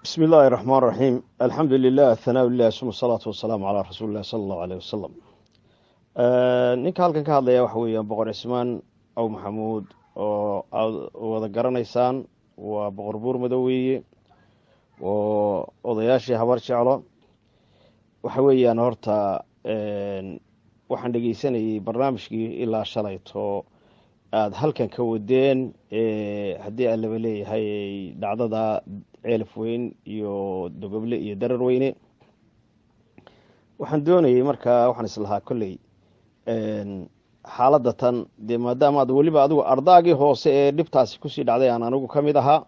بسم الله الرحمن الرحيم الحمد لله الثناء لله ثم الصلاة والسلام على رسول الله صلى الله عليه وسلم ninka halkan ka hadlaya waxa weeyaan boqor Cismaan aw Maxamuud oo wada garanaysaan waa boqor buur madoweye oo odayaashii habar jeclo waxa weeyaan horta waxaan dhageysanayay barnaamijkii ilaa shalayto aad halkan ka wadeen haddii aan laba leeyahay dhacdada ceelf weyn iyo dogoble iyo darar weyne waxaan doonayay markaa waxaan islahaa kolley xaaladda tan dee maadaama aad weliba adigu ardaagii hoose ee dhibtaasi kusii dhacday aan anigu ka mid ahaa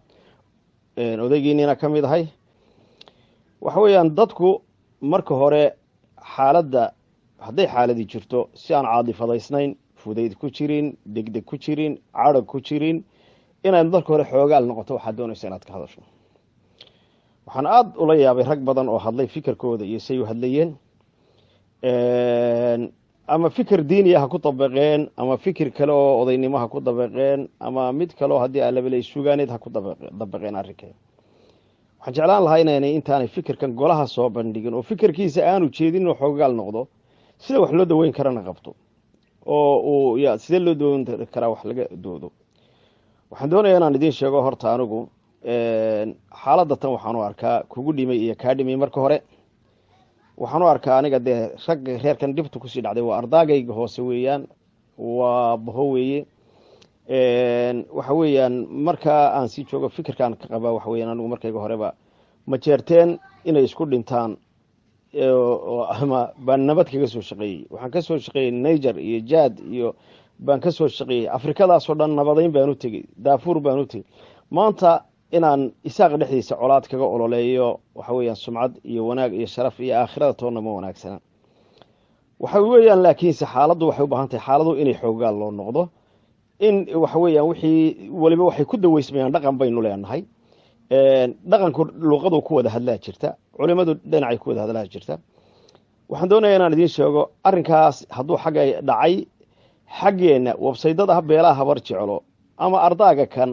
odaygiinina ka mid ahay waxa weeyaan dadku marka hore xaaladda hadday xaaladii jirto si aan caadifadaysnayn fudayd ku jirin degdeg ku jirin cadhag ku jirin inaad marka hore xoogaal noqoto waxaad doonaysa inaad ka hadasho waxaan aada ula yaabay rag badan oo hadlay fikirkooda iyo say u hadlayeen ama fikir diiniya ha ku dabaqeen ama fikir kale oo odaynimo ha ku dabaqeen ama mid kaleo haddii alabaley sugaaneed ha ku dabaqeen arrinkeen waxaan jeclaan lahaa inaynay intaanay fikirkan golaha soo bandhigin oo fikirkiisa aanu jeedin inuu xoogaal noqdo sida wax loo daweyn karana qabto oo uu sidee loo daweyn karaa wax laga doodo waxaan doonayaa inaan idiin sheego horta anigu xaaladda tan waxaan u arkaa kugu dhimay iyo kaa dhimay marka hore waxaan u arkaa aniga dee ragga reerkan dhibta kusii dhacday waa ardaagayga hoose weeyaan waa baho weeye waxa weeyaan markaa aan sii joogo fikirkaan ka qabaa waxa weeyaan anigu markayga horeba ma jeerteen inay isku dhintaan ama baan nabad kaga soo shaqeeyey waxaan ka soo shaqeeyey niger iyo jad iyo baan ka soo shaqeeyey afrikadaasoo dhan nabadayn baan u tegey daafuur baan u tegey maanta inaan isaaq dhexdiisa colaad kaga ololeeyo waxa weeyaan sumcad iyo wanaag iyo sharaf iyo aakhirada toonna ma wanaagsana waxa weeyaan laakiinse xaaladdu waxay u baahan tahay xaaladu inay xoogaal loo noqdo in waxa weeyaan wixii waliba waxay ku daweysmayaan dhaqan baynu leenahay dhaqanku luuqadu ku wada hadlaa jirta culimadu dhinacay ku wada hadlaa jirta waxaan doonayaa inaan idiin sheego arrinkaas hadduu xagga dhacay xaggeenna websaydada beelaha habar jeclo ama ardaaga kan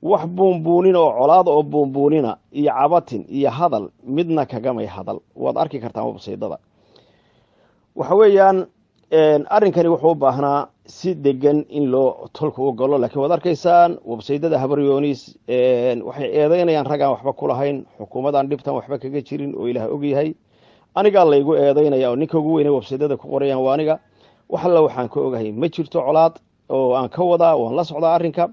wax buunbuunin oo colaad oo buunbuunina iyo cabatin iyo hadal midna kagamay hadal waad arki kartaan websaydada waxa weeyaan arrinkani wuxuu u baahnaa si degan in loo tolka u galo laakiin waad arkaysaan websaydada habaryoonis waxay eedeynayaan raggaan waxba ku lahayn xukuumadaan dhibtan waxba kaga jirin oo ilaah ogyahay anigaa laygu eedeynaya oo ninka ugu weyne websaydada ku qorayaan waa aniga wax alla waxaan ka ogahay ma jirto colaad oo aan ka wadaa waan la socdaa arrinka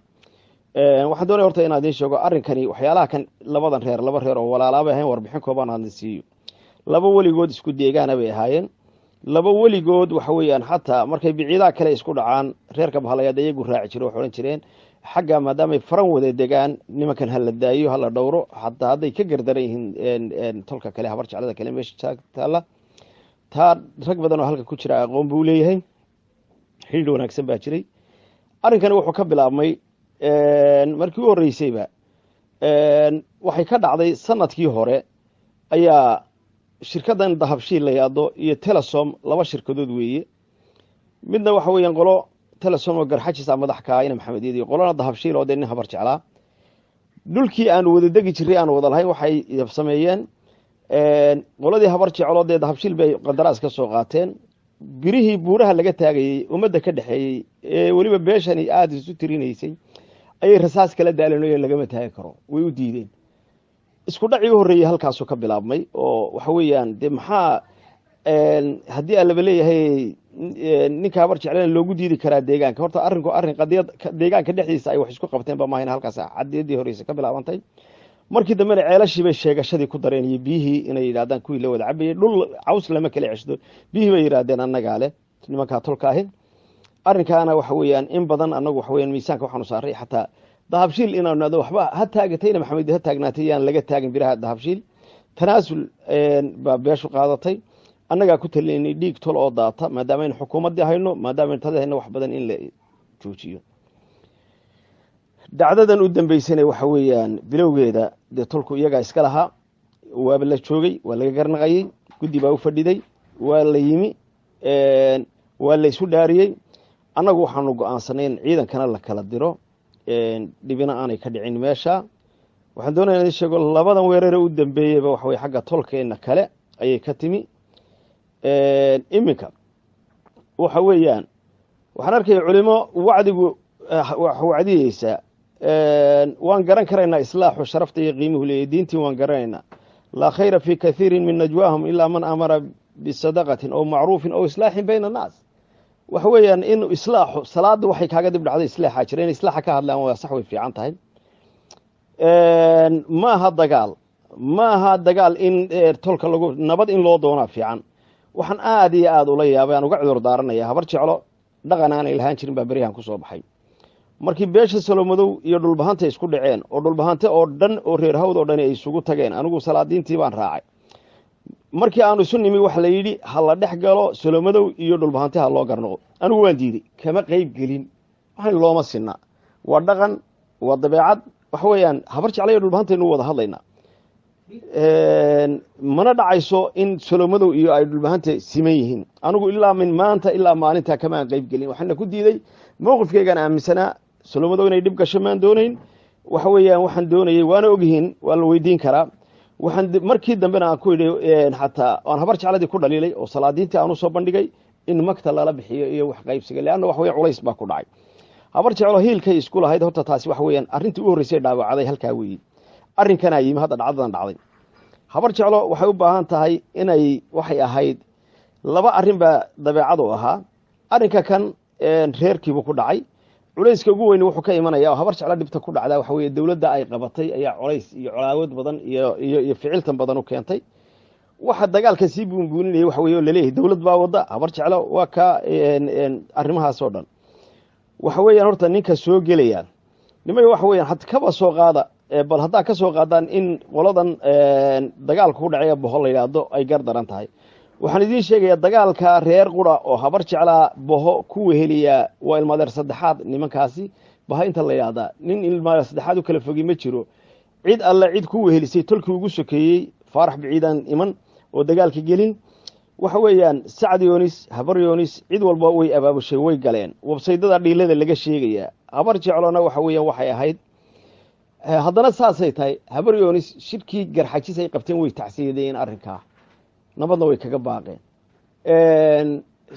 waxaan doonaya horta inaan idiin sheego arrinkani waxyaalaha kan laba reer oo walaalaabay ahayn warbixin kooban aan siiyo laba weligood isku deegaana bay ahaayeen laba weligood waxa weeyaan xataa markay biciidaha kale isku dhacaan reerka bahalayaad iyagu raaci jiro waxay odhan jireen xagga maadaamay faran wada degaan nimankan hala daayo hala dhowro xataa hadday ka gardaran yihiin tolka kale habar jeclada kale meesha taalla taa rag badan oo halka ku jira aqoon buu leeyahay xidhiidh wanaagsan baa jiray arrinkani wuxuu ka bilaabmay markii u horreysayba waxay ka dhacday sanadkii hore ayaa shirkaddan dahabshiil la yidhaahdo iyo telesom laba shirkadood weeye midna waxa weeyaan qolo telesom oo garxajisa madax ka ina maxamediyad iyo qolona dahabshiil oo dee nin habar jeclaa dhulkii aan wada degi jiray aan wada lahayn waxay sameeyeen qoladii habar jeclo dee dahabshiil bay qandaraas ka soo qaateen birihii buuraha laga taagayey ummadda ka dhexeeyey ee weliba beeshani aada isu tirinaysay ayay rasaas kala daalanoyen lagama taagi karo way u diideen isku dhacii u horreeyey halkaasuu ka bilaabmay oo waxa weeyaan dee maxaa haddii aan laba leeyahay ninka habar jeclana loogu diidi karaa deegaanka horta arrinku arrin qadiyad deegaanka dhexdiisa ay wax isku qabteen ba maahayn halkaas cadiyadii horeysa ka bilaabantay markii dambena ceelashii bay sheegashadii ku dareen iyo biyihii inay yidhahdaan kuwii la wada cabayay dhul caws lama kala ceshdo biyihii bay yidhahdeen annagaa leh nimankaa tolka ahi arrinkaana waxa weeyaan in badan annagu waxa weeyaan miisaanka waxaanu saaray xataa dahabshiil inaanu nado waxba ha taagatayna maxamed ha taagnaatay yaan laga taagin biraha dahabshiil tanaasul baa beeshu qaadatay annagaa ku talinay dhiig tol oo daata maadaama aynu xukuumaddii hayno maadaama aynu tada hayno wax badan in la joojiyo dhacdadan u dambeysana waxa weeyaan bilowgeeda dee tolku iyagaa iska lahaa waaba la joogay waa laga garnaqayey guddi baa u fadhiday waa la yimi waa la isu dhaariyey annagu waxaanu go-aansanay in ciidankana la kala diro dhibina aanay ka dhicin meesha waxaan doonayaa in sheego labadan weerare u dambeeyayba waxa way xagga tolkeena kale ayay ka timi iminka waxa weeyaan waxaan arkay culimo wacdigu wax wacdiyeysa waan garan karaynaa islaaxu sharafta iyo qiimuhu leeyahay diintii waan garanaynaa laa khayra fi kathiirin min najwaahum ilaa man amara bisadaqatin aw macruufin aw islaaxin bayna annaas waxa weeyaan in islaaxu salaada waxay kaaga dib dhacday islaaxa jira in islaaxa ka hadlaan waa sax way fiican tahay maaha dagaal in tolka lagu nabad in loo doonaa fiican waxaan aad iyo aad ula yaabay aan uga cudur daaranaya habar jeclo dhaqan aanay lahaan jirin baa beriyahan ku soo baxay markii beesha salomadow iyo dhulbahanta isku dhaceen oo dhulbahante oo dhan oo reer hawd oo dhan ay isugu tageen anigu salaadiintii baan raacay markii aanu isu nimi waxa la yidhi ha la dhex galo salomadow iyo dhulbahante ha loo garnoqo anigu waan diiday kama qayb gelin waxaan looma sinna waa dhaqan waa dabeecad waxa weeyaan habar jeclo iyo dhulbahantaynu wada hadlaynaa mana dhacayso in salomadow iyo ay dhulbahante siman yihiin anigu ilaa min maanta ilaa maalintaa kamaan qayb gelin waxaana ku diiday mowqifkeygaan aaminsanaa salomadow inay dhib gasho maan doonayn waxa weeyaan waxaan doonayay waana ogyihiin waa la weydiin karaa waxaan markii dambena aan ku yidhi xataa aan habar jecladii ku dhaliilay oo salaadiintii aan usoo bandhigay in magta lala bixiyo iyo wax qaybsiga leanna wax weya culays baa ku dhacay habar jeclo hiilkay isku lahayd horta taasi waxa weeyaan arrintii u horreysay dhaawacday halkaa weeye arrinkanaa yimi hadda dhacdadan dhacday habar jeclo waxay u baahan tahay inay waxay ahayd laba arrin baa dabeecadu ahaa arrinka kan reerkiibu ku dhacay culayska ugu weyni wuxuu ka imanaya oo habar jeclo dhibta ku dhacdaa waxa weeye dowladda ay qabatay ayaa culays iyo colaawad badan iyo ficiltan badan u keentay waxa dagaalka sii buunbuuninaya waxa weeye oo laleeyahay dowlad baa wadda habar jeclo waa ka arrimahaas oo dhan waxa weeyaan horta ninka soo gelaya nimay waxa weeyaan had kaba soo qaada bal haddaa ka soo qaadaan in qoladan dagaalka ku dhacaya boho la yidhaahdo ay gar daran tahay waxaan idiin sheegayaa dagaalka reer qura oo habar jeclaa boho ku weheliyaa waa ilmaadeer saddexaad nimankaasi baha inta la yidhaahdaa nin ilmaadeer saddexaad u kala fogi ma jiro cid alle cid ku wehelisay tolkii ugu sokeeyey faarax biciidaan iman oo dagaalka gelin waxa weeyaan sacad yoonis habar yoonis cid walba way abaabushay way galeen websaydada dhiilada laga sheegayaa habar jeclona waxa weeyaan waxay ahayd haddana saasay tahay habar yoonis shirkii garxajis ay qabteen way tacsiyadeen arrinkaa nabadna way kaga baaqeen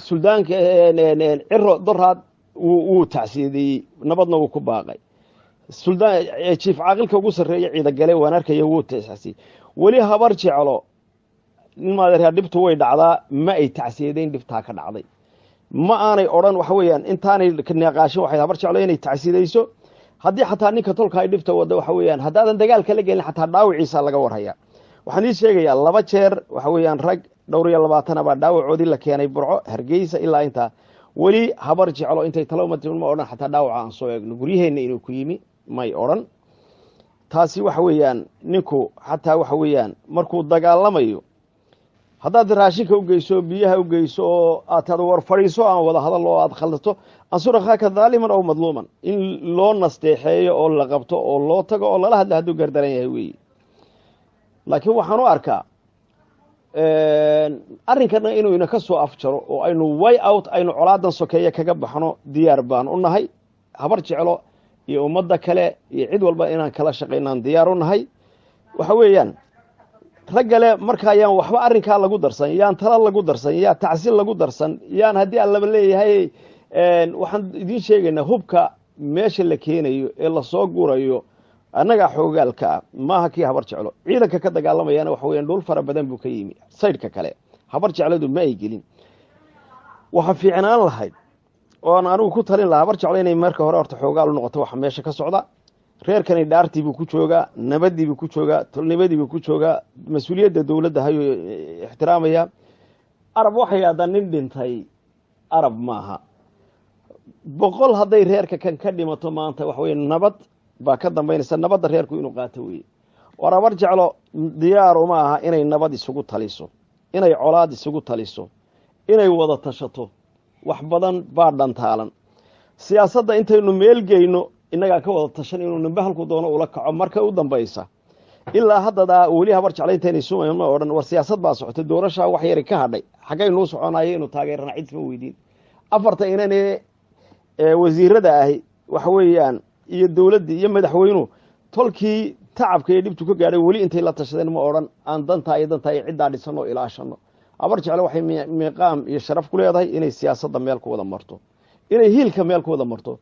suldaanka ciro doraad wuu tacsiyadeeyey nabadna wuu ku baaqay suldaan jiif caaqilka ugu sarreeya ciidagale waan arkaya wuu tacsiyey weli habar jeclo maadeer dhibtu way dhacdaa ma ay tacsiyadeen dhibtaa ka dhacday ma aanay odhan waxa weeyaan intaanay neeqaashin waxay habar jeclo inay tacsiyadayso haddii xataa ninka tolka ay dhibta wadda waxa weeyaan haddaadan dagaalka la gelin xataa dhaawiciisa laga warhaya waxaan ii sheegayaa 2 jeer waxa weeyaan rag dhowr iyo 20 baa dhaawacoodii la keenay burco hargeysa ilaa intaa weli habar jeclo intay taloomatin ma odhan xataa dhaawaca aan soo eegno guryaheena inuu ku yimi may odhan taasi waxa weeyaan ninku xataa waxa weeyaan markuu dagaalamayo haddaad raashinka u geyso biyaha u geyso oo aad taado war fadhiiso aan wada hadal oo aad khaldato ansurakhaka daaliman oo madluuman in loo nasteexeeyo oo la qabto oo loo tago oo lala hadla hadduu gardaran yahay weeye laakiin waxaan u arkaa arrinkana inuu ina ka soo afjaro oo aynu way out aynu colaadan sokeeye kaga baxno diyaar baan u nahay habar jeclo iyo ummadda kale iyo cid walba inaan kala shaqaynaan diyaar u nahay waxa weeyaan raggale markaa yaan waxba arrinkaa lagu darsan yaan tala lagu darsan yaa tacsiil lagu darsan yaan haddii aan laba leeyahay waxaan idiin sheegaynaa hubka meesha la keenayo ee lasoo gurayo annagaa xoogaalka ah maaha kii habar jeclo ciidanka ka dagaalamayana waxa weeyaan dhul fara badan buu ka yimi saydhka kale habar jecladu ma ay gelin waxa fiicnaan lahayd oon anigu ku talin lahaa habar jeclo inay marka hore horta xoogaal u noqoto waxa meesha ka socda reerkani dhaartii buu ku joogaa nabadii buu ku joogaa tolnimadii buu ku joogaa mas-uuliyadda dowladda hayuu ixtiraamaya arab waxay yidhahdaan nin dhintay arab maaha 100 hadday reerka kan ka dhimato maanta waxa weeye nabad baa ka dambaynaysa nabadda reerku inuu qaato weeye war habar jeclo diyaar uma aha inay nabad isugu taliso inay colaad isugu taliso inay wada tashato wax badan baa dhantaalan siyaasadda intaynu meel geyno innagaa ka wada tashan inuu nimbe halku doono ula kaco marka u dambaysa ilaa haddadaa weli habar jeclo intaynay sumayma odhan war siyaasad baa socotay doorashaa wax yari ka hadhay xaggaynuu soconaya inuu taageerana cid ma weydiin afarta inanee wasiirada ahi waxa weeyaan iyo dowladdii iyo madaxweynuhu tolkii tacabka iyo dhibtu ka gaadhay weli intay la tashadeen ma odhan aan dantaa iyo ciddaa dhisano ilaashano habar jeclo waxay miiqaam iyo sharaf ku leedahay inay siyaasadda meel ku wada marto inay hiilka meel ku wada marto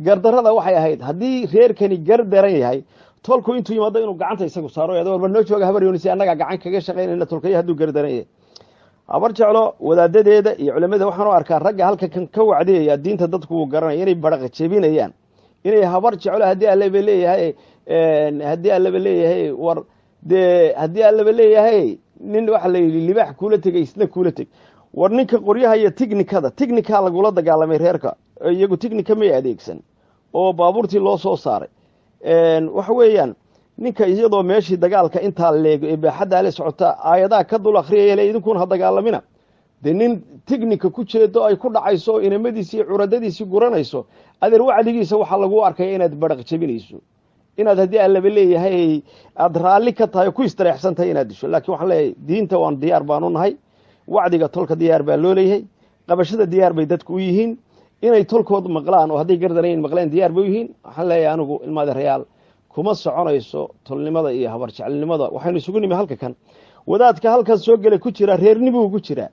gardarrada waxay ahayd haddii reerkani gardaran yahay tolku intuu yimaado inuu gacanta isagu saaro warba noo jooga habar yoonisi annagaa gacan kaga shaqaynayna tolkaya hadduu gardaran yahay habar jeclo wadaadadeeda iyo culimada waxaan u arkaa ragga halka kan ka wacdiyaya diinta dadku uu garanaya inay baraqa jebinayaan inay habar jeclo haddii allaba leeyahay war dee haddii allaba leeyahay nin waxa la yidhi libaax kuula tegay isna kuula teg war ninka qoryaha iyo tignika lagula dagaalamay reerka iyagu tignika may adeegsan oo baabuurtii loo soo saaray waxa weeyaan ninka iyadoo meeshii dagaalka intaa leego ee baaxaddaa la socota aayadaha ka dul akhriyaya le idinkuna ha dagaalamina dee nin tignika ku jeedo ay ku dhacayso inamadiisii curadadiisii guranayso adeer wacdigiisa waxaa lagu arkaya inaad baraq jebinayso inaad haddii allaba leeyahay aada raalli ka tahay ku istareexsan tahay inaad disho laakiin waxaan leeyahay diinta waan diyaar baanu nahay wacdiga tolka diyaar baa loo leeyahay qabashada diyaar bay dadku u yihiin inay tolkood maqlaan oo hadday gardanayn maqleen diyaar bay u yihiin waxaan leeyahay anigu ilmaadeerayaal kuma soconayso tolnimada iyo habar jeclinimada waxaynu isugu nimi halka kan wadaadka halkan soo gela ku jira reernimuu ku jiraa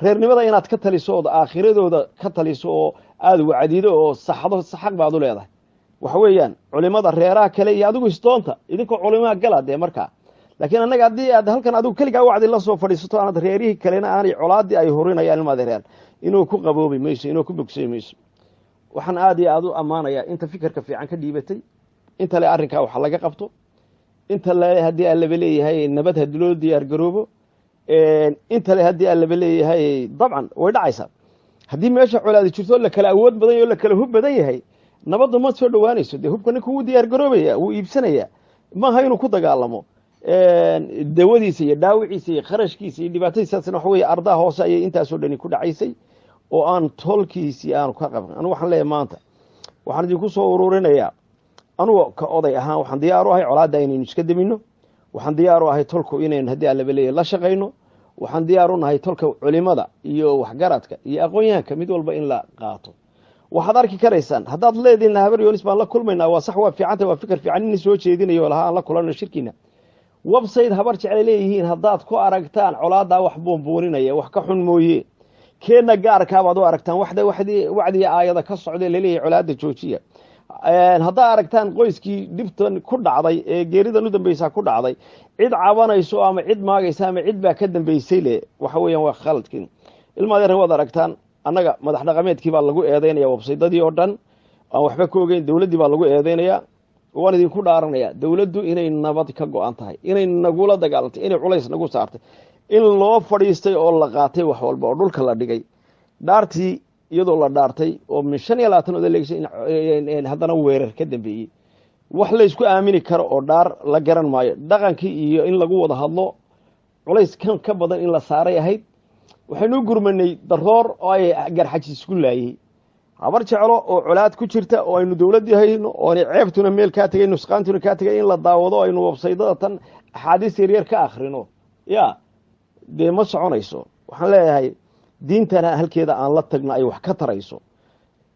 reernimada inaad ka taliso ood aakhiradooda ka taliso oo aada wacdido oo saxdo xaq baad u leedahay waxa weeyaan culimada reeraha kale iyo adigu istoonta idinkoo culimaa gala dee markaa laakiin annaga haddii aad halkan adigu keligaa wacdi la soo fadhiisato aanad reerihii kalena aanay colaadii ay hurinayaan ilmaadeeryaal inuu ku qaboobi mayso inuu ku bogsay mayso waxaan aada iyo aada u ammaanayaa inta fikirka fiican ka dhiibatay inta le arrinkaa wax laga qabto inta le haddii allaba leeyahay nabad had loo diyaar garoobo inta le haddii allaba leeyahay dabcan way dhacaysaa haddii meesha colaadi jirto la kala awood badan yahy o la kala hub badan yahay nabaddu ma soo dhowaanayso dee hubka ninka wuu diyaar garoobaya wuu iibsanaya maaha inuu ku dagaalamo dawadiisa iyo dhaawiciisa iyo kharashkiisa iyo dhibaatadiisaasna waxa weeye ardaha hoose ayay intaasoo dhani ku dhacaysay oo aan tolkiisii aanu ka qaban anigu waxaan leeyahay maanta waxaan idinku soo ururinayaa anugu ka oday ahaan waxaan diyaar u ahay colaadda inaynu iska demino waxaan diyaar u ahay tolku inaynu haddii allaba leeyahay la shaqayno waxaan diyaar u nahay tolka culimada iyo waxgaradka iyo aqoon-yahanka mid walba in la qaato waxaad arki karaysaan haddaad leedihin habar yoonis baan la kulmaynaa waa sax waa fiicanta waa fikir fiican ina soo jeedinayo lahaa aan la kulano shirkiina website habar jeclay leeyihiin haddaad ku aragtaan colaadaa wax buunbuuninaya wax ka xun mooye keenna gaarkaabaad u aragtaan wacdiga aayada ka socda laleeyahay colaada joojiya haddaad aragtaan qoyskii dhibtan ku dhacday ee geeridan u dambeysaa ku dhacday cid cabanayso ama cid maagaysa ama cid baa ka dambeysay le waxa weeyaan waa khaladkii ilmaadeer waad aragtaan annaga madax dhaqameedkii baa lagu eedeynaya websaydadii oo dhan aan waxba ka ogeyn dowladdii baa lagu eedeynayaa waan idinku dhaaranaya dowladdu inay nabad ka go-an tahay inay nagula dagaalantay inay culays nagu saartay in loo fadhiistay oo la qaatay wax walba oo dhulka la dhigay dhaartii iyadoo la dhaartay oo min 25 oda leegshay haddana weerar ka dambeeyey wax la isku aamini karo oo dhaar la garan maayo dhaqankii iyo in lagu wada hadlo culays kan ka badan in la saaray ahayd waxaynu gurmanay daroor oo ay garxaji isku laayay habar jeclo oo colaad ku jirta oo aynu dowladdii hayno oo ay ceebtuna meel ka tagay nusqaantuna ka tagay in la daawado aynu websaydada tan axaadiis yaryar ka akhrino ya dee ma soconayso waxaan leeyahay diintana halkeeda aan la tagno ay wax ka tarayso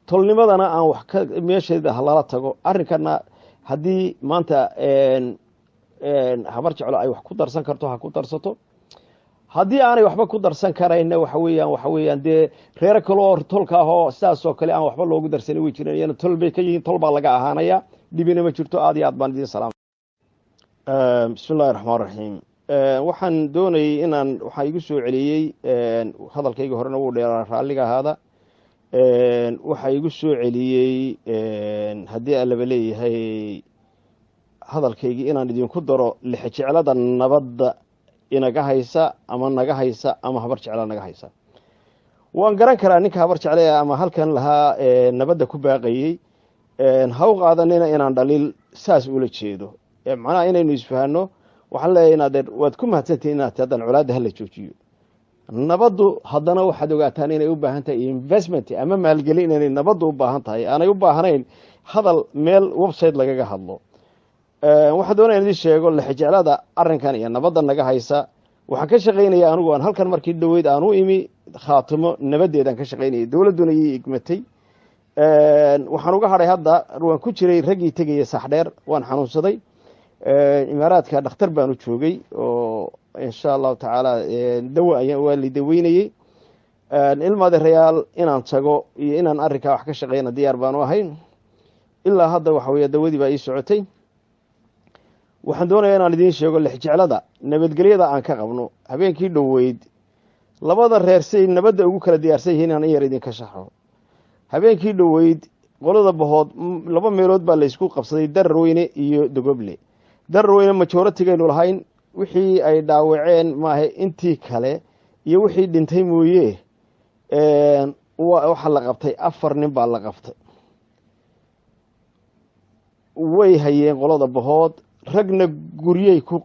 tolnimadana aan wax ka meesheeda lala tago arrinkana haddii maanta habar jeclo ay wax ku darsan karto ha ku darsato haddii aanay waxba ku darsan karayna waxa weeyaan dee reero kale oo tolka ahoo sidaasoo kale aan waxba loogu darsanin way jireen iyana tol bay ka yihiin tol baa laga ahaanaya dhibina ma jirto aad iyo aad baan idin salaam bismi illahi raxmaan raxiim waxaan doonayay inaan waxaa igu soo celiyey hadalkayga horena wuu dheeraa raalliga ahaada waxaa igu soo celiyey haddii allaba leeyahay hadalkaygii inaan idinku daro lixjeclada nabadda inaga haysa ama naga haysa ama habar jecla naga haysa waan garan karaa ninka habar jecle ama halkan lahaa nabadda ku baaqayey ha u qaadanina inaan dhaliil saas ula jeedo macnaha inaynu isfahanno waxaan leeyahay inaad waad ku mahadsantihin inaad haddaan colaadda hala joojiyo nabaddu haddana waxaad ogaataan inay u baahan tahay investment ama maalgelin inay nabaddu u baahan tahay aanay u baahnayn hadal meel website lagaga hadlo waxaa doonaya idin sheego lixjeclada arrinkan iyo nabadda naga haysa waxaan ka shaqaynaya anigu aan halkan markii dhoweyd aan u imi khaatimo nabadeedaan ka shaqaynayay dowladduna ii igmatay waxaan uga hadhay hadda waan ku jiray raggii tegaya saxdheer waan xanuunsaday imaaraadka dhakhtar baanu joogay oo insha allahu tacaala dawa ayaan waa la daweynayey ilmadeerayaal inaan tago iyo inaan arrinkaa wax ka shaqeyna diyaar baanu ahayn ilaa hadda waxa weeye dawadii baa ii socotay waxaan doonayaa inaan idiin sheego lixjeclada nabadgelyada aan ka qabno habeenkii dhoweyd labada reer say nabadda ugu kala diyaarsan yihiin inaan in yar idinka shaxo habeenkii dhoweyd qolada bahood laba meelood baa laysku qabsaday Dararweyne iyo Dogoble Dararweyne majority-gaynu lahayn wixii ay dhaawaceen maahe intii kale iyo wixii dhintay mooyee waxa la qabtay 4 nin baa la qabtay way hayeen qolada bahood ragna guryay ku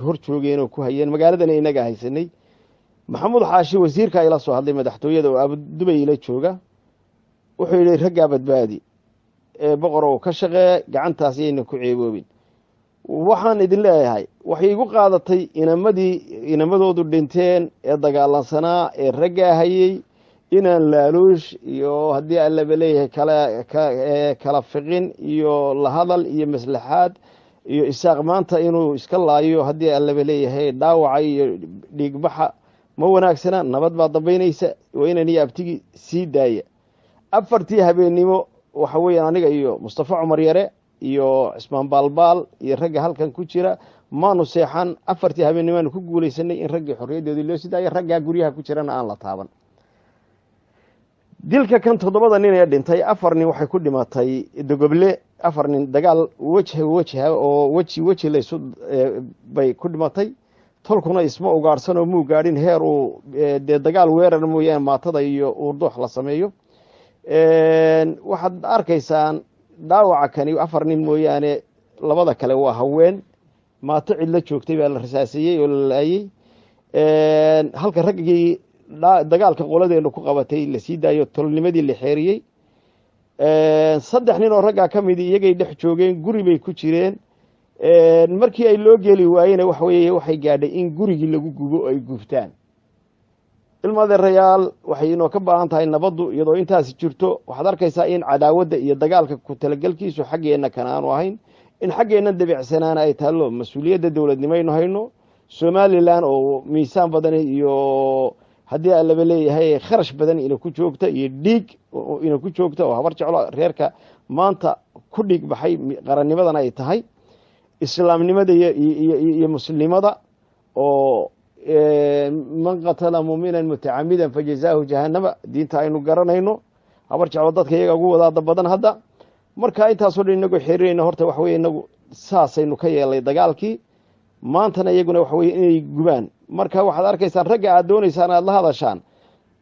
hor joogeen oo ku hayeen magaaladan inaga haysanay maxamuud xaashi wasiirka ay la soo hadlay madaxtooyada oo Abu Dubay ila jooga wuxuu yiri ragga badbaadi boqor oo ka shaqeeya gacantaas ayna ku ceeboobin waxaan idin leeyahay waxay igu qaadatay inamadoodu dhinteen ee dagaalansanaa ee ragga hayay inaan laaluush iyo haddii alla baleeyahay kala fiqin iyo la hadal iyo maslaxaad iyo isaaq maanta inuu iska laayo haddii alla baleeyahay dhaawacay iyo dhiigbaxa ma wanaagsana nabad baa dambeynaysa waa inaan iyo abtigi sii daaya 4tii habeenimo waxa weeyaan aniga iyo Mustafa Umar Yare iyo Ismaan Balbal iyo ragga halkan ku jira maanu seexan 4tii habeenimo ku guuleysanay in ragga xorriyadeedu loo sidaayo ragga guryaha ku jirana aan la taaban dilka kan 7 nin ee dhintay 4 nin waxay ku dhimatay Dogoble 4 nin dagaal wajha oo waji laysu bay ku dhimatay tolkuna isma ugaarsan oo muu gaadhin heer uu dagaal weerar mooyaan maatada iyo urduux la sameeyo waxaad arkaysaan dhaawaca kani 4 nin mooyaane labada kale waa haween maato cid la joogtay baa la rasaasiyey oo la laayay halka raggii dagaalka qoladeenu ku qabatay la sii daayo tolnimadii la xeeriyay 3 nin oo ragga ka mid iyagay dhex joogeen guri bay ku jireen markii ay loo geeli waayeen waxay gaadhay in gurigii lagu gubo ay gubtaan ilmadeerayaal waxay inoo ka baahan tahay nabaddu iyadoo intaas jirto waxaad arkaysaa in cadaawadda iyo dagaalka ku talagalkiisu xaggeena kan aanu ahayn in xaggeena dabiicsanaan ay taalo mas'uuliyadda dawladnimaynu hayno Somaliland oo miisaan badan iyo haddii alla leeyahay kharash badan inuu ku joogto iyo dhiig inuu ku joogto oo habar jeclo reerka maanta ku dhig baxay qarannimadan ay tahay islaamnimada iyo muslimada oo man qatala mu'minan muta'ammidan fajazaahu jahannama diinta aynu garanayno habar jeclo dadka iyaga ugu wadaada badan hadda marka intaas oo dhan inagu xiriirayna horta wax weeye inagu saasaynu ka yeelay dagaalkii maantana iyaguna wax weeye inay gubaan marka waxaad arkaysaan ragga aad doonaysaan aad la hadashaan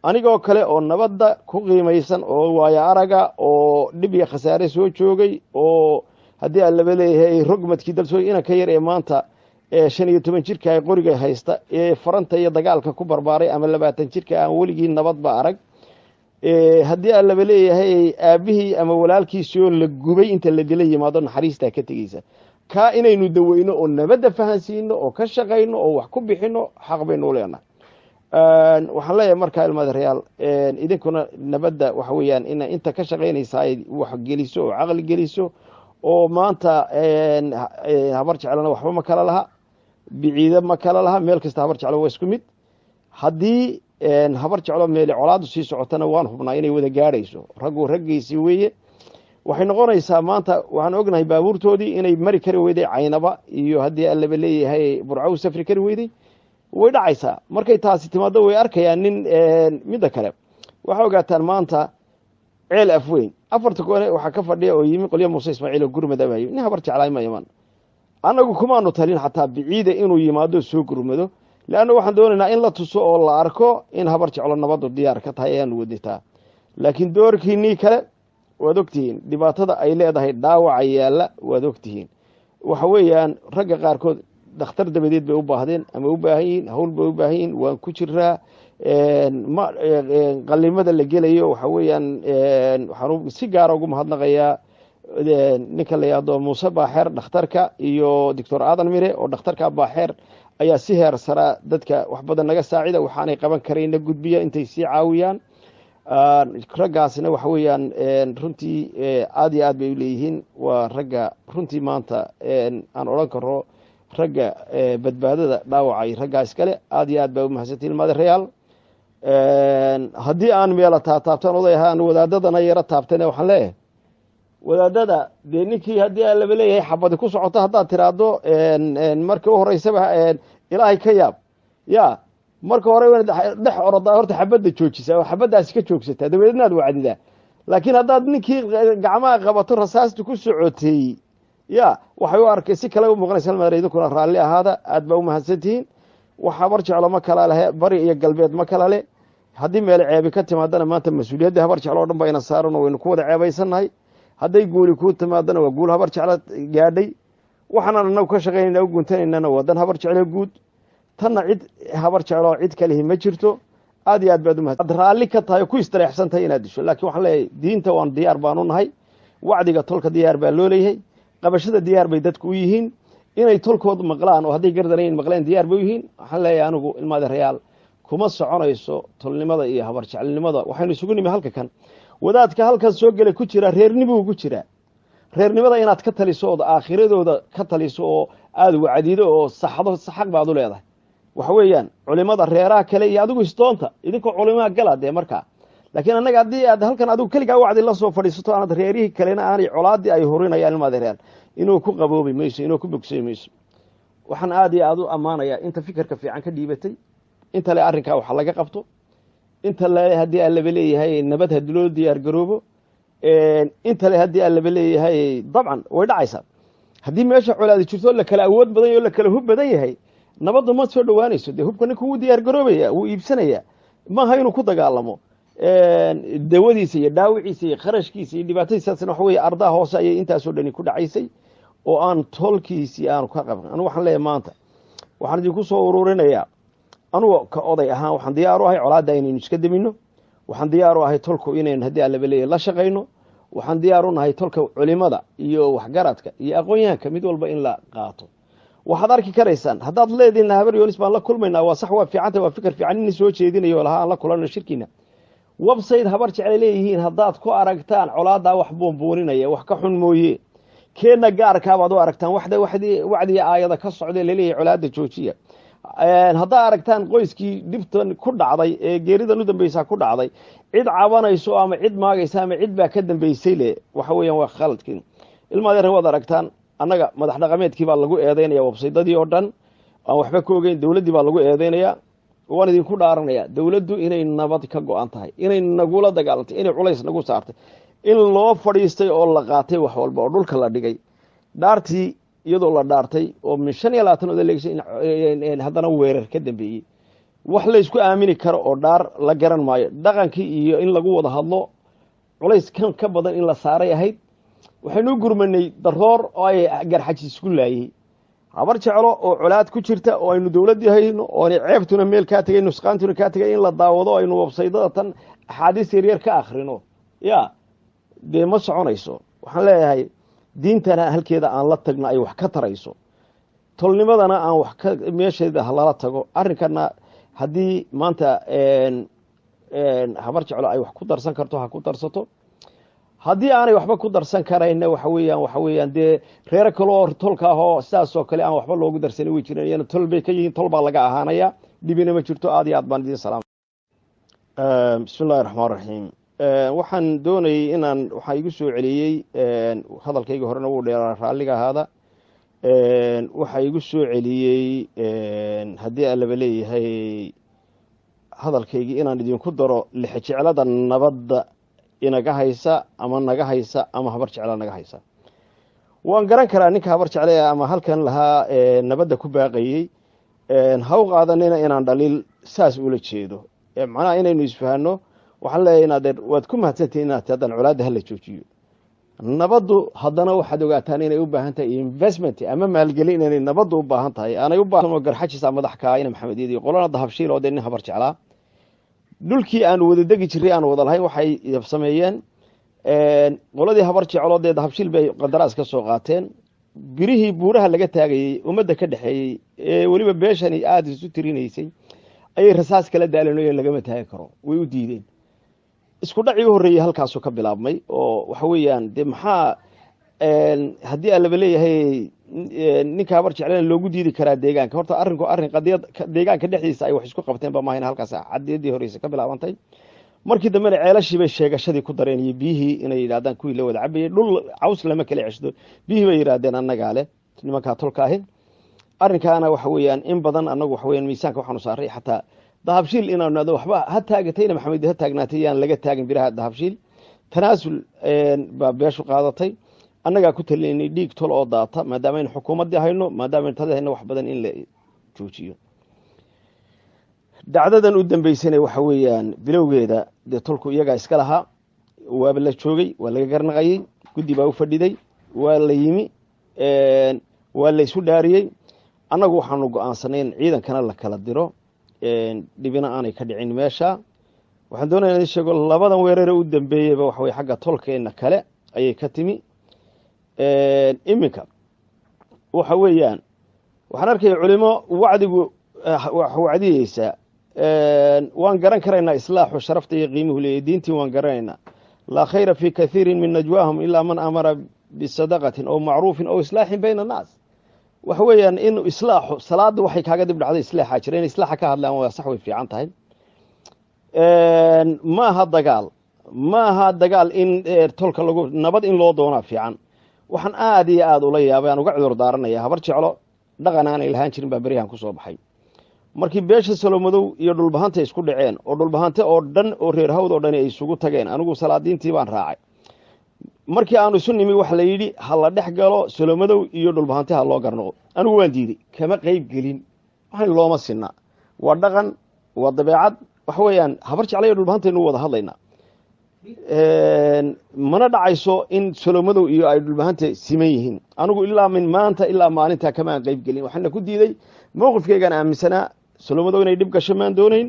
anigoo kale oo nabadda ku qiimaysan oo waaya araga oo dhib iyo khasaare soo joogay oo haddii aan laba leeyahay rogmadkii dalsoo ina ka yar ee maanta 15 jirka ay qoriga haysta ee faranta iyo dagaalka ku barbaaray ama 20 jirka aan weligii nabad ba arag haddii aan laba leeyahay aabihii ama walaalkiisoo la gubay inta la dilay yimaado naxariista ka tagaysa ka inaynu daweyno oo nabadda fahansiino oo ka shaqeyno oo wax ku bixino xaq baynu leenahay waxaan leeyahay markaa ilmadeerayaal idinkuna nabadda waxa weeyaan inta ka shaqeynaysa ay wax geliso oo aqal geliso oo maanta habar jeclana waxba ma kala laha biciida ma kala laha meel kasta habar jeclo waa isku mid haddii habar jeclo meel colaadu sii socotana waan hubnaa inay wada gaadhayso raggiisii weeye waxay noqonaysaa maanta waxaan ognahay baabuurtoodii inay mari kari weyday Caynaba iyo haddii allaba leeyahay Burco safri kari weyday way dhacaysaa markay taasi timaado way arkayaan nin mid kale waxa ogaataan maanta ceel afweyn 4 koone waxa ka fadhiya oo yimi qoliyo Muuse Ismaaciil gurmadaayo nin habar jeclaay ma yaman anagu kumaanu talin xataa biciida inuu yimaado soo gurmado laana waxaan doonaynaa in la tuso oo la arko in habar jeclo nabadu diyaar ka tahay aan waditaa laakiin doorkiinii kale waad ogtihiin dhibaatada ay leedahay dhaawac yaala waad ogtihiin waxa weeyaan ragga qaarkood dhakhtar dabadeed bay u baahdeen ama u baahan yihiin hawl bay u baahan yihiin waan ku jiraa qalimada la gelayo waxa weeyaan waxaan si gaar ah ugu mahadnaqayaa ninka la yiraahdo Muuse Baaxeer dhakhtarka iyo Dr. Aadan Mire oo dhakhtarka Baaxeer ayaa si heer sare dadka wax badan naga saacida waxaanay qaban karayna gudbiya intay si caawiyaan raggaasina waxa weeyaan runtii aad iyo aad bay u leeyihiin waa ragga runtii maanta aan odhan karo ragga badbaadada dhaawacay raggaa iskale aad iyo aad baa u mahadsantiin madeerayaal haddii aan meela taabtaan oday ahaan wadaadadana yaro taabtane waxaan leeyahay wadaadada dee ninkii haddii aan laba leeyahay xabadi ku socoto haddaad tiraahdo marka u horeysaba ilaahay ka yaab ya marka hore dhex orodaa horta xabadda joojisa oo xabaddaasi ka joogsataa dabadeedna aad wacdidaa laakiin haddaad ninkii gacmaha qabato rasaasta ku socotay ya waxay u arkay si kale u muuqanaysa madeer idinkuna raalli ahaada aad baa u mahadsantihiin wax habar jeclo ma kala leh bari iyo galbeed ma kala leh haddii meel ceebi ka timaadana maanta mas-uuliyadda habar jeclo o dhan ba ina saaran oo waynu ku wada ceebaysannahay hadday guuli kuu timaadana waa guul habar jeclo gaadhay waxaanaan anagu ka shaqaynayna u guntanaynana wadan habar jeclo guud tanna cid habar jecloo cid kalihi ma jirto aad iyo aad baad u mahad ad raalli ka tahay oo ku istareexsan tahay inaad disho laakiin waxaan leeyahay diinta waan diyaar baanu nahay wacdiga tolka diyaar baa loo leeyahay qabashada diyaar bay dadku u yihiin inay tolkoodu maqlaan oo hadday gardanayn maqleen diyaar bay u yihiin waxaan leeyahay anigu ilmaadeerayaal kuma soconayso tolnimada iyo habar jeclinimada waxaynu isugu nimi halka kan wadaadka halkan soo gelay ku jira reernimuu ku jira reernimada inaad ka taliso ood aakhiradooda ka taliso oo aada wacdido oo saxdo xaq baad u leedahay waxa weeyaan culimada reeraha kale iyo adigu isdoonta idinkoo culimaa gala dee markaa laakiin annaga haddii aad halkan adigu keligaa wacdi la soo fadhiisato aanad reerihii kalena aanay colaadii ay horinayaan ilmaadeeryaal inuu ku qaboobi mayso inuu ku bogsay mayso waxaan aad iyo aad u ammaanayaa inta fikirka fiican ka dhiibatay inta le arrinkaa waxa laga qabto inta le haddii aan laba leeyahay nabad hadii loo diyaar garoobo inta le haddii aan laba leeyahay dabcan way dhacaysaa haddii meesha colaadi jirto la kala awood badan yahy o la kala hub badan yahay nabaddu ma soo dhowaanayso dee hubka ninka wuu diyaar garoobaya wuu iibsanaya maaha inuu ku dagaalamo dawadiisa iyo dhaawiciisa iyo kharashkiisa iyo dhibaatadiisaasna waxa weye ardaa hoose ayay intaasoo dhani ku dhacaysay oo aan tolkiisii aanu ka qaban anigu waxaan leeyahay maanta waxaan idinku soo ururinayaa anugu ka oday ahaan waxaan diyaar u ahay colaadda inaynu iska damino waxaan diyaar u ahay tolku inaynu haddii aan laba leeyahay la shaqayno waxaan diyaar u nahay tolka culimada iyo waxgaradka iyo aqoon-yahanka mid walba in la qaato waxaad arki karaysaan haddaad leedihin habar yoonis baan la kulmaynaa waa sax waa fiicanta waa fikir fiican in soo jeedinayo lahaa aan la kulano shirkiina website habar jecel leeyihiin haddaad ku aragtaan colaadaa wax buunbuuninaya wax ka xun mooye keena gaarkaabaad u aragtaan wacdiya aayada ka socday laleeyahay colaada joojiya haddaa aragtaan qoyskii dhibtan ku dhacday ee geeridan u dambeysa ku dhacday cid cabanayso ama cid maagaysa ama cid baa ka dambeysay le waxa weeyaan waa khaladkiin ilmaadeer waad aragtaan annaga madax dhaqameedkii baa lagu eedeynaya websaydadii oo dhan aan waxba ka ogeyn dowladdii baa lagu eedeynayaa waan idinku dhaaranayaa dowladdu inay nabad ka go-an tahay inay nagula dagaalantay inay culays nagu saartay in loo fadhiistay oo la qaatay wax walba oo dhulka la dhigay dhaartii iyadoo la dhaartay oo min 25 oda leegshay haddana weerar ka dambeeyey wax la isku aamini karo oo dhaar la garan maayo dhaqankii iyo in lagu wada hadlo culays kan ka badan in la saaray ahayd waxaynu gurmanay daroor oo ay garxaji isku laayay habar jeclo oo colaad ku jirta oo aynu dowladii hayno oo ceebtuna meel ka tagay nusqaantuna ka tagay in la daawado aynu websaydada tan axaadiis yaryar ka akhrino ya dee ma soconayso waxaan leeyahay diintana halkeeda aan la tagno ay wax ka tarayso tolnimadana aan wax ka meesheeda lala tago arrinkana haddii maanta habar jeclo ay wax ku darsan karto ha ku darsato haddii aanay waxba ku darsan karayna waxa weeyaan dee reero kale oo tolka ahoo sidaasoo kale aan waxba loogu darsanay way jireen iyana tol bay ka yihiin tol baa laga ahaanaya dhibina ma jirto aad iyo aad baan idin salaam bismi illahi raxmaan raxiim waxaan doonayey inaan waxaa igu soo celiyey hadalkayga horena wuu dheeraa raalliga ahaada waxaa igu soo celiyey haddii aan laba leeyahay hadalkaygii inaan idinku daro lixjeclada nabadda inaga haysa ama naga haysa ama habar jecla naga haysa waan garan karaa ninka habar jecle ama halkan lahaa nabadda ku baaqayey ha u qaadanina inaan dhaliil saas ula jeedo macnaha inaynu isfahanno waxaan leeyahay inaad waad ku mahadsantihin inaad haddana colaadda hala joojiyo nabaddu haddana waxaad ogaataan inay u baahan tahay investment ama maalgelin inay nabaddu u baahan tahay aanay u baahan oo garxajisa madax ka ina maxamed yidi qolana dahabshiil oo nin habar jecla dhulkii aan wada degi jiray aan wada lahayn waxay sameeyeen qoladii habar jeclo dee dahabshiil bay qandaraas ka soo qaateen birihii buuraha laga taagayey ummadda ka dhexeeyey ee weliba beeshani aada isu tirinaysay ayay rasaas kala daalanooyeen lagama taagi karo way u diideen isku dhaci u horreeyay halkaasuu ka bilaabmay oo waxa weeyaan dee maxaa haddii aan laba leeyahay ninka habar jecleen loogu diidi karaa deegaanka horta arrinku arrin qadiyad deegaanka dhexdiisa ay wax isku qabteen ba maahayna halkaas cadiyadii horeysa ka bilaabantay markii dambena ceelashii bay sheegashadii ku dareen iyo biyihii inay yidhahdaan kuwii la wada cabayay dhul caws lama kala ceshdo biyihii bay yidhahdeen annagaa leh nimankaa tolka ahi arrinkaana waxa weeyaan in badan annagu waxa weeyaan miisaanka waxaanu saaray xataa dahabshiil inaanu nado waxba ha taagatayna maxamed ha taagnaatay yaan laga taagin biraha dahabshiil tanaasul baa beeshu qaadatay annagaa ku talinay dhiig tol oo daata maadaama aynu xukuumaddii hayno maadaama aynu tada hayno wax badan in la joojiyo dacdadan u dambeysana waxa weeyaan bilowgeeda dee tolku iyagaa iska lahaa waaba la joogay waa laga garnaqayey guddi baa u fadhiday waa la yimi waa la isu dhaariyey annagu waxaanu go-aansanay in ciidankana la kala diro dhibina aanay ka dhicin meesha waxaan doonaya in sheego labadan weerare u dambeeyeyba waxa weye xagga tolkeena kale ayay ka timi iminka waxa weeyaan waxaan arkaya culimo wacdigu wax wacdiyeysa waan garan karaynaa islaaxu sharafta iyo qiimuhu leeyahy diintii waan garanaynaa laa khayra fi kathiirin min najwaahum ilaa man amara bisadaqatin aw macruufin aw islaaxin bayna annaas waxa weeyaan in islaaxu salaada waxay kaaga dib dhacday islaaxa jira in islaaxa ka hadlaan waa sax way fiican tahay ma aha dagaal in tolka lagu nabad in loo doonaa fiican waxaan aad iyo aad ula yaabay aan uga cudur daaranaya habar jeclo dhaqan aanay lahaan jirin baa berihan ku soo baxay markii beesha salomadow iyo dhulbahanta isku dhaceen oo dhulbahante oo dhan oo reer hawd oo dhan ay isugu tageen anigu salaadiintii baan raacay markii aanu isu nimi waxa la yidhi ha la dhex galo salomadow iyo dhulbahante ha loo garnoqo anigu waan diiday kama qayb gelin waxaan looma sinna waa dhaqan waa dabeecad waxa weeyaan habar jeclo iyo dhulbahantaynu wada hadlaynaa mana dhacayso in salomadow iyo ay dhulbahante siman yihiin anigu ilaa min maanta ilaa maalintaa kamaan qayb gelin waxaana ku diiday mowqifkeygaan aaminsanaa salomadow inay dhib gasho maan doonayn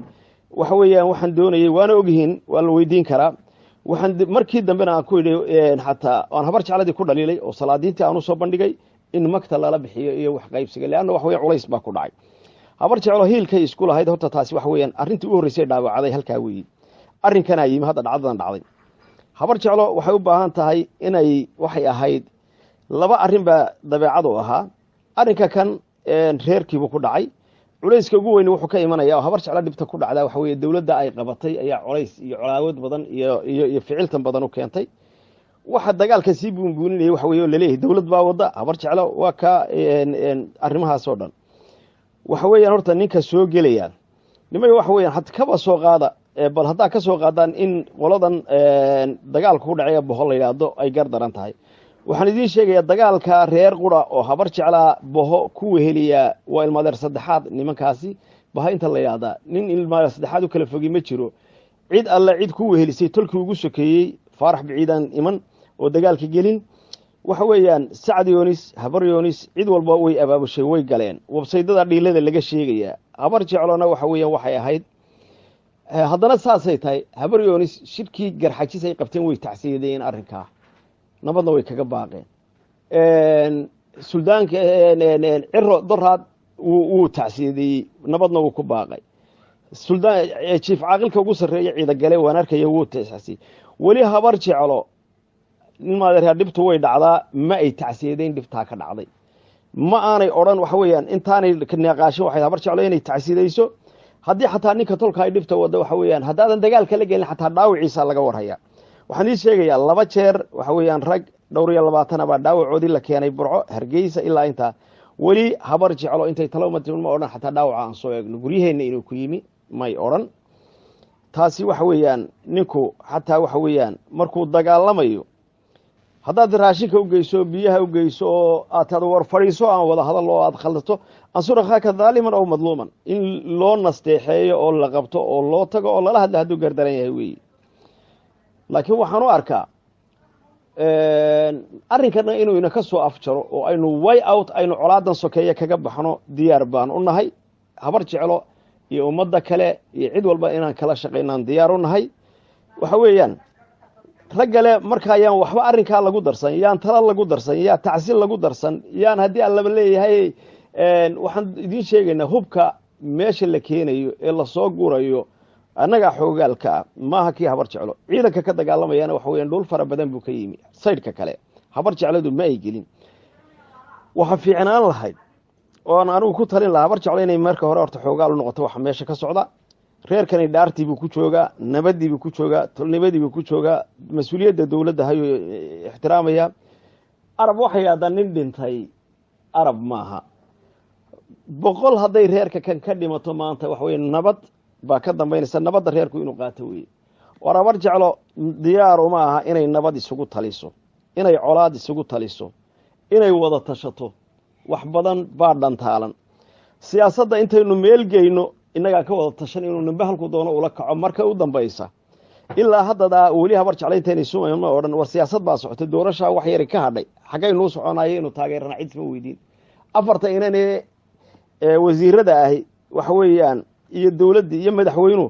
waxa weeyaan waxaan doonayay waana ogyihiin waa la weydiin karaa waxaan markii dambena aan ku yidhi xataa aan habar jecladii ku dhaliilay oo salaadiintii aan usoo bandhigay in magta lala bixiyo iyo wax qaybsiga leanna wax weya culays baa ku dhacay habar jeclo hiilkay isku lahayd horta taasi waxa weeyaan arrintii u horreysay dhaawacday halkaa weeye arrinkanaa yimi hadda dhacdadan dhacday habar jeclo waxay u baahan tahay inay waxay ahayd laba arrin baa dabeecad u ahaa arrinka kan reerkiibuu ku dhacay culayska ugu weyni wuxuu ka imanaya oo habar jeclo dhibta ku dhacdaa waxa weeye dowladda ay qabatay ayaa culays iyo colaawad badan iyo ficiltan badan u keentay waxa dagaalka sii buunbuuninayay waxa weye oo laleeyahay dowlad baa wadda habar jeclo waa ka arrimahaas oo dhan waxa weeyaan horta ninka soo gelaya nimay waxa weeyaan had kaba soo qaada bal haddaa ka soo qaadaan in qoladan dagaalka ku dhacay boho la yidhaahdo ay gar daran tahay waxaan idiin sheegayaa dagaalka reer qura oo habar jeclaa boho ku weheliyaa waa ilmaadeer saddexaad nimankaasi baha inta la yidhahdaa nin ilmaadeer saddexaad u kala fogi ma jiro cid alle cid ku wehelisay tolkii ugu sokeeyey faarax biciidaan iman oo dagaalka gelin waxa weeyaan sacad yoonis habar yoonis cid walba way abaabushay way galeen websaydada dhiilada laga sheegayaa habar jeclona waxa weeyaan waxay ahayd haddana saasay tahay habar yoonis shirkii garxajis ay qabteen way tacsiyadeen arrinkaa nabadna way kaga baaqeen suldaanka ciro doraad wuu tacsiyadeeyey nabadna wuu ku baaqay suldaan jiif caaqilka ugu sarreeya ciidagale waan arkaya wuu tacsiyey weli habar jeclo maadeer dhibtu way dhacdaa ma ay tacsiyadeen dhibtaa ka dhacday ma aanay odhan waxa weeyaan intaanay neeqaashin waxay habar jeclo inay tacsiyadayso haddii xataa ninka tolka ay dhibta wada waxa weeyaan haddaadan dagaalka la gelin xataa dhaawiciisa laga warhaya waxaan ii sheegayaa 2 jeer waxa weeyaan rag dhowr iyo 20 baa dhaawacoodii la keenay burco hargeysa ilaa intaa weli habar jeclo intay taloomatin ma odhan xataa dhaawaca aan soo eegno guryaheena inuu ku yimi may odhan taasi waxa weeyaan ninku xataa waxa weeyaan markuu dagaalamayo haddaad raashinka u geyso biyaha u geyso oo aad war fadhiiso aan wada hadal oo aad khaldato ansur akhaaka daaliman aw madluuman in loo nasteexeeyo oo la qabto oo loo tago oo lala hadla hadduu gardaran yahay weeye laakiin waxaan u arkaa arrinkana inuu ina ka soo afjaro oo aynu way out aynu colaadan sokeeye kaga baxno diyaar baan u nahay habar jeclo iyo ummadda kale iyo cid walba inaan kala shaqaynaan diyaar u nahay waxa weeyaan raggale markaa yaan waxba arrinkaa lagu darsan yaan tala lagu darsan yaa tacsiil lagu darsan yaan haddii aan laba leeyahay waxaan idiin sheegaynaa hubka meesha la keenayo ee lasoo gurayo annagaa xoogaalka ah maaha kii habar jeclo ciidanka ka dagaalamayana waxa weeyaan dhul fara badan buu ka yimi saydhka kale habar jecladu ma ay gelin waxa fiicnaan lahayd oon anigu ku talin lahaa habar jeclo inay marka hore horta xoogaal u noqoto waxa meesha ka socda reerkani dhaartii buu ku joogaa nabadii buu ku joogaa tolnimadii buu ku joogaa mas-uuliyadda dowladda hayuu ixtiraamaya arab waxay yidhahdaan nin dhintay arab maaha boqol hadday reerka kan ka dhimato maanta waxa weye nabad baa ka dambaynaysa nabadda reerku inuu qaato weye war habar jeclo diyaar uma aha inay nabad isugu taliso inay colaad isugu taliso inay wada tashato wax badan baa dhantaalan siyaasadda intaynu meelgeyno innagaa ka wada tashan inuu nimbe halku doono ula kaco marka u dambaysa ilaa haddadaa weli habar jeclo intaynay sumayno oo dhan war siyaasad baa socotay doorashaa wax yari ka hadhay xaggaynuu soconayo inuu taageerana cid ma weydiin afarta inanee wasiirada ahi waxa weeyaan iyo dowladdii iyo madaxweynuhu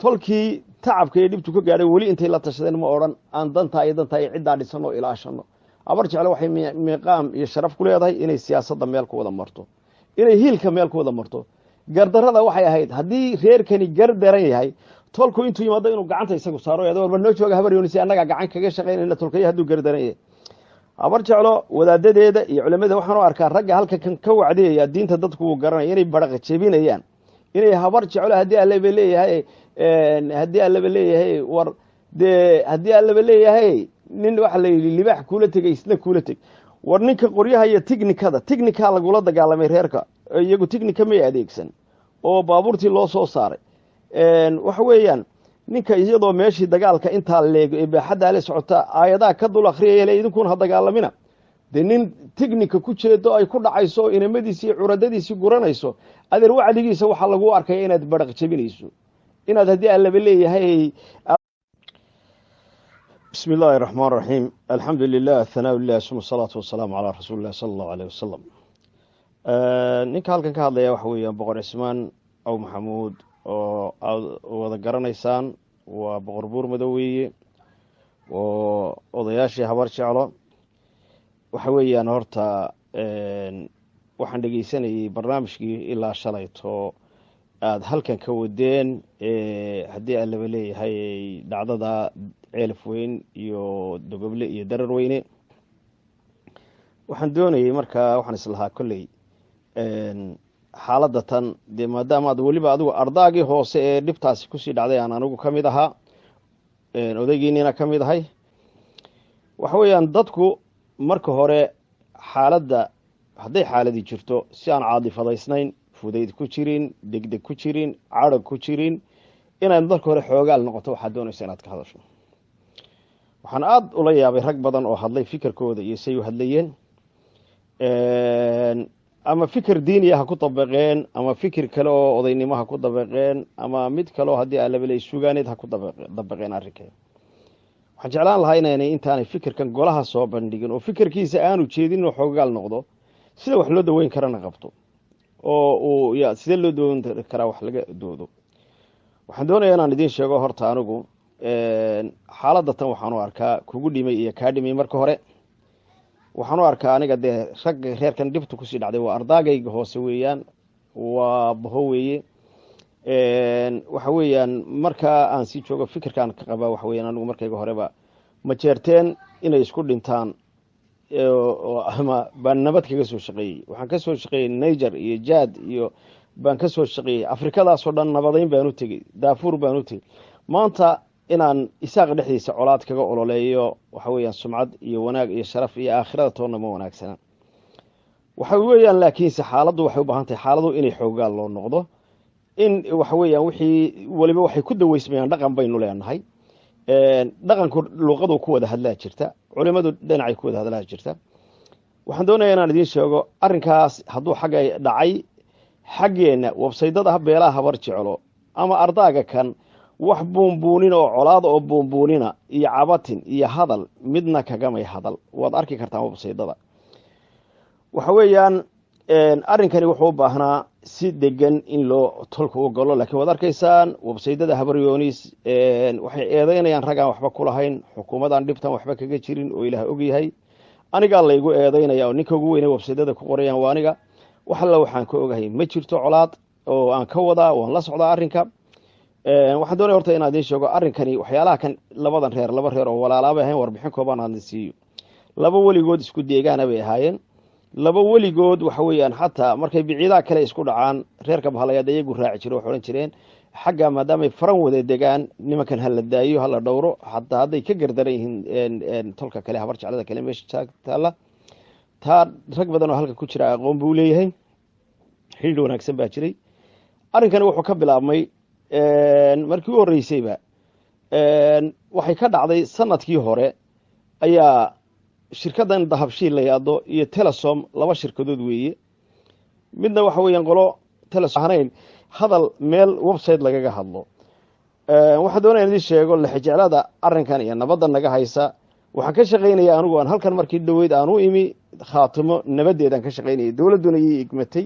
tolkii tacabka iyo dhibtu ka gaadhay weli intay la tashadeen ma odhan aan dantaa iyo ciddaa dhisanoo ilaashano habar jeclo waxay miiqaam iyo sharaf ku leedahay inay siyaasadda meel ku wada marto inay hiilka meel ku wada marto gardarrada waxay ahayd haddii reerkani gardaran yahay tolku intuu yimaado inuu gacanta isagu saaro warba noo jooga habar yoonisi annagaa gacan kaga shaqaynayna tolkaya hadduu gardaran yahay habar jeclo wadaadadeeda iyo culimada waxaan u arkaa ragga halka kan ka wacdiyaya diinta dadku uu garanaya inay baraqa jebinayaan inay habar jeclo haddii allaba leeyahay war dee haddii allaba leeyahay nin waxa la yidhi libaax kuula tegay isna kuula teg war ninka qoryaha iyo tignika lagula dagaalamay reerka iyagu tignika may adeegsan oo baabuurtii loo soo saaray waxa weeyaan ninka iyadoo meeshii dagaalka intaa leego ee baaxaddaa le socota aayadaha ka dul akhriyaya le idinkuun ha dagaalamina dee nin tignika ku jeedo ay ku dhacayso inamadiisii curadadiisii guranayso adeer wacdigiisa waxaa lagu arkaya inaad baraq jebinayso inaad haddii allaba leeyahay bismi illaahi raxmaan raxiim alxamdu lilah hanaa lilah suma asalaatu wasalaamu calaa rasuuli illahi sala allahu aleyh wasalam ninka halkan ka hadlaya waxa weeyaan boqor cismaan aw maxamuud oo aad wada garanaysaan waa boqor buur madow weeye oo odayaashii habar jeclo waxa weeyaan horta waxaan dhegeysanayay barnaamijkii ilaa shalayto aada halkan ka wadeen haddii allaba leeyahay dhacdada ceelaf weyn iyo dogoble iyo darar weyne waxaan doonayey markaa waxaan islahaa kolley xaaladda tan dee maadaama ad weliba adigu ardaagii hoose ee dhibtaasi kusii dhacday aan anigu ka mid ahaa odaygiinina ka mid ahay waxa weeyaan dadku marka hore xaaladda hadday xaaladii jirto si aan caadifadaysnayn fudayd ku jirin degdeg ku jirin cadhag ku jirin inaad marka hore xoogaal noqoto waxaad doonaysa inaad ka hadasho waxaan aada ula yaabay rag badan oo hadlay fikirkooda iyo say u hadlayeen ama fikir diiniya ha ku dabaqeen ama fikir kale oo odaynimo ha ku dabaqeen ama mid kaleo haddii alabaley sugaaneed ha ku dabaqeen arrinkeen waxaan jeclaan lahaa inaynay intaanay fikirkan golaha soo bandhigin oo fikirkiisa aanu jeedin inuu xoogaal noqdo sida wax loo daweyn karana qabto oo uu sidee loo daweyn karaa wax laga doodo waxaan doonayaa inaan idiin sheego horta anigu xaaladda tan waxaan u arkaa kugu dhimay iyo kaa dhimay marka hore waxaan u arkaa aniga dee ragga reerkan dhibta kusii dhacday waa ardaagayga hoose weeyaan waa baho weeye waxa weeyaan markaa aan sii joogo fikirkaan ka qabaa waxa weeyaan anigu markayga horeba ma jeerteen inay isku dhintaan ama baan nabad kaga soo shaqeeyey waxaan ka soo shaqeeyey niger iyo jad iyo baan ka soo shaqeeyey afrikadaasoo dhan nabadayn baan u tegey daafuur baan u tegey maanta inaan isaaq dhexdiisa colaad kaga ololeeyo waxa weeyaan sumcad iyo wanaag iyo sharaf iyo aakhirada toonna ma wanaagsana waxa weeyaan laakiinse xaaladdu waxay u baahan tahay xaaladu inay xoogaal loo noqdo in waxa weeyaan wixii waliba waxay ku daweysmayaan dhaqan baynu leenahay dhaqanku luuqadu ku wada hadlaa jirta culimadu dhinacay ku wada hadlaa jirta waxaan doonayaa inaan idiin sheego arrinkaas hadduu xagga dhacay xaggeenna websaydada beelaha habar jeclo ama ardaaga kan wax buunbuunin oo colaad oo buunbuunina iyo cabatin iyo hadal midna kagamay hadal waad arki kartaan websaydada waxa weeyaan arrinkani wuxuu u baahnaa si degan in loo tolka u galo laakiin waad arkaysaan websaydada habaryoonis waxay eedeynayaan raggaan waxba ku lahayn xukuumadaan dhibtan waxba kaga jirin oo ilaah ogyahay anigaa laygu eedeynaya oo ninka ugu weyne websaydada ku qorayaan waa aniga wax alla waxaan ka ogahay ma jirto colaad oo aan ka wadaa waan la socdaa arrinka waxaan doonaya horta inaad idiin sheego arrinkani waxyaalaha kan laba reer oo walaalaabay ahayn warbixin kooban aan siiyo. laba weligood isku deegaana bay ahaayeen, laba weligood waxa weeyaan xataa markay biciidaha kale isku dhacaan reerka bahalayaad iyagu raaci jiro waxay odhan jireen xagga maadaamay faran wada degaan nimankan hala daayo hala dhowro xataa hadday ka gardaran yihiin tolka kale habar jeclada kale meesha taalla taa rag badan oo halka ku jira aqoon buu leeyahay, xidhiidh wanaagsan baa jiray. arrinkani wuxuu ka bilaabmay markii u horreysayba waxay ka dhacday sanadkii hore ayaa shirkaddan dahabshiil la yidhaahdo iyo telesom laba shirkadood weeye, midna waxa weeyaan qolo telesom ahnayn hadal meel website lagaga hadlo. waxaa doonaya in idin sheego lexjeclada arrinkan iyo nabadda naga haysa waxaan ka shaqaynaya anigu aan halkan markii dhaweyd aan u imi khaatimo nabadeedaan ka shaqaynayay, dowladduna ii igmatay.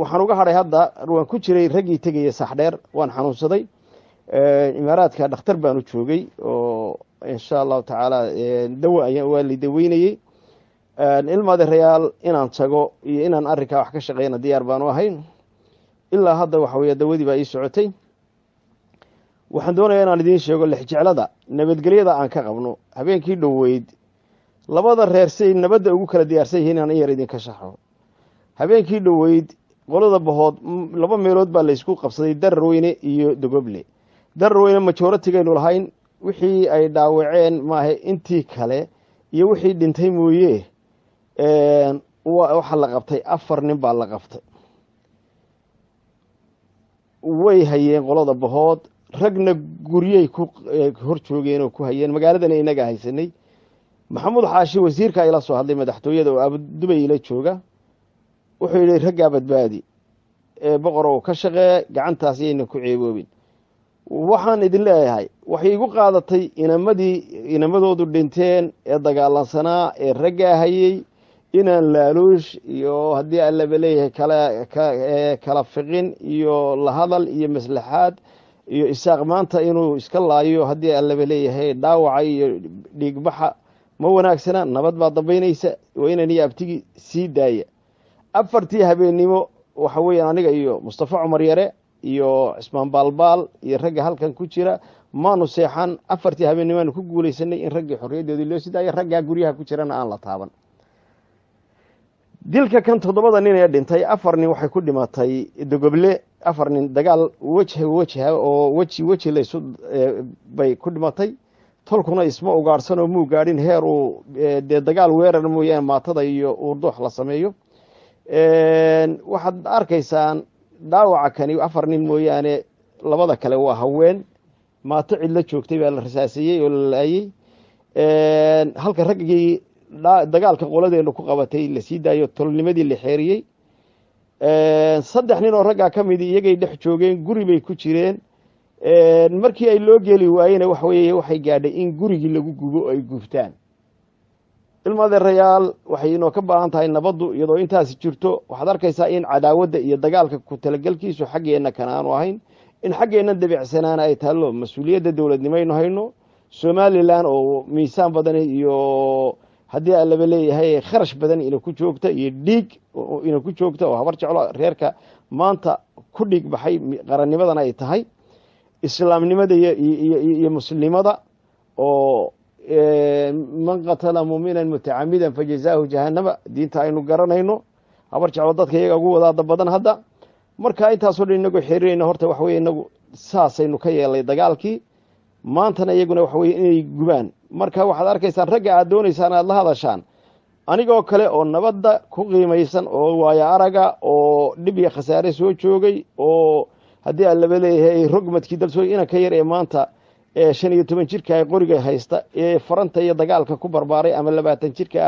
waxaan uga hadhay hadda waan ku jiray raggii tegaya saxdheer, waan xanuunsaday imaaraadka dhakhtar baan u joogay oo insha allahu tacaala dawa waa la daweynayey. ilmaadeerayaal inaan tago iyo inaan arrinkaa wax ka shaqeyna diyaar baanu ahayn. ilaa hadda waxa weeye dawadii baa ii socotay. waxaan doonayaa inaan idiin sheego lexjeclada nabadgelyada aan ka qabno habeenkii dhoweyd labada reer si ay nabadda ugu kala diyaarsan yihiin inaan in yar idinka shaxo. habeenkii dhoweyd qolada bahood laba meelood baa laysku qabsaday, dararweyne iyo dogoble. dararweyne majoratigaaynu lahayn, wixii ay dhaawaceen maaha intii kale iyo wixii dhintay mooye waxaa la qabtay 4 nin baa la qabtay. way hayeen qolada bahood, ragna guryay ku hor joogeen oo ku hayeen. magaaladana inaga haysanay. maxamuud xaashi wasiirka ila soo hadlay madaxtooyada oo abudubay ila jooga, wuxuu yidhi raggaa badbaadi boqor oo ka shaqee gacantaas yayna ku ceeboobin. waxaan idin leeyahay waxay igu qaadatay inamadoodu dhinteen ee dagaalansanaa ee raggaa hayey inaan laaluush iyo haddii allaba leeyahay kala fiqin iyo la hadal iyo maslaxaad iyo isaaq maanta inuu iska laayo haddii allaba leeyahay dhaawaca iyo dhiigbaxa ma wanaagsana. nabad baa dambaynaysa, waa inaan iyo abtigi sii daaya. 4tii habeennimo waxa weeyaan aniga iyo mustafa cumar yare iyo cismaan baalbaal iyo ragga halkan ku jira maanu seexan. 4tii habeennimoaanu ku guulaysanay in raggii xorriyaddoodii loo sii daayo, raggaa guryaha ku jirana aan la taaban. dilka kan 7 nin ee dhintay 4 nin waxay ku dhimatay dogoble, 4 nin dagaal wajha oo weji laysu bay ku dhimatay. tolkuna isma ugaadhsan oo muu gaadhin heer uu dee dagaal weerar mooyaane maatada iyo uurdoox la sameeyo. waxaad arkaysaan dhaawaca kani 4 nin mooyaane labada kale waa haween. maato cidla joogtay baa la rasaasiyey oo la laayey. halka raggii dagaalka qoladeenu ku qabatay la sii daayo, tolnimadii la xeeriyey. 3 nin oo raggaa ka midi iyagay dhex joogeen, guri bay ku jireen. markii ay loo geeli waayena waxa weeye waxay gaadhay in gurigii lagu gubo oo ay gubtaan. ilmaadeerayaal waxay inoo ka baahan tahay nabaddu iyadoo intaasi jirto. waxaad arkaysaa in cadaawadda iyo dagaalka ku talagelkiisu xaggeenna kan aanu ahayn, in xaggeenna dabicsanaana ay taallo mas-uuliyadda dowladnimaynu hayno. somalilan oo miisaan badan iyo haddii allaba leeyahay kharash badan ina ku joogta iyo dhiig ina ku joogta oo habar jeclo reerka maanta ku dhiig baxay qarannimadana ay tahay islaamnimada iyo muslimada. oo man qatala mu'minan mutacamidan fajazaahu jahannama diinta aynu garanayno. habar jeclo dadka iyaga ugu wadaada badan hadda. marka intaasoo dhan inagoo xiriirayna horta waxa weye inagu saasaynu ka yeelnay dagaalkii. maantana iyaguna waxa weye inay gubaan. marka waxaad arkaysaan ragga aad doonaysaan aad la hadashaan anigoo kale oo nabadda ku qiimaysan oo waayo araga oo dhib iyo khasaare soo joogay oo haddii allaba leeyahay rogmadkii dalsooy ina ka yar ee maanta 15 jirka ay qoriga haysta ee faranta iyo dagaalka ku barbaaray ama 20 jirka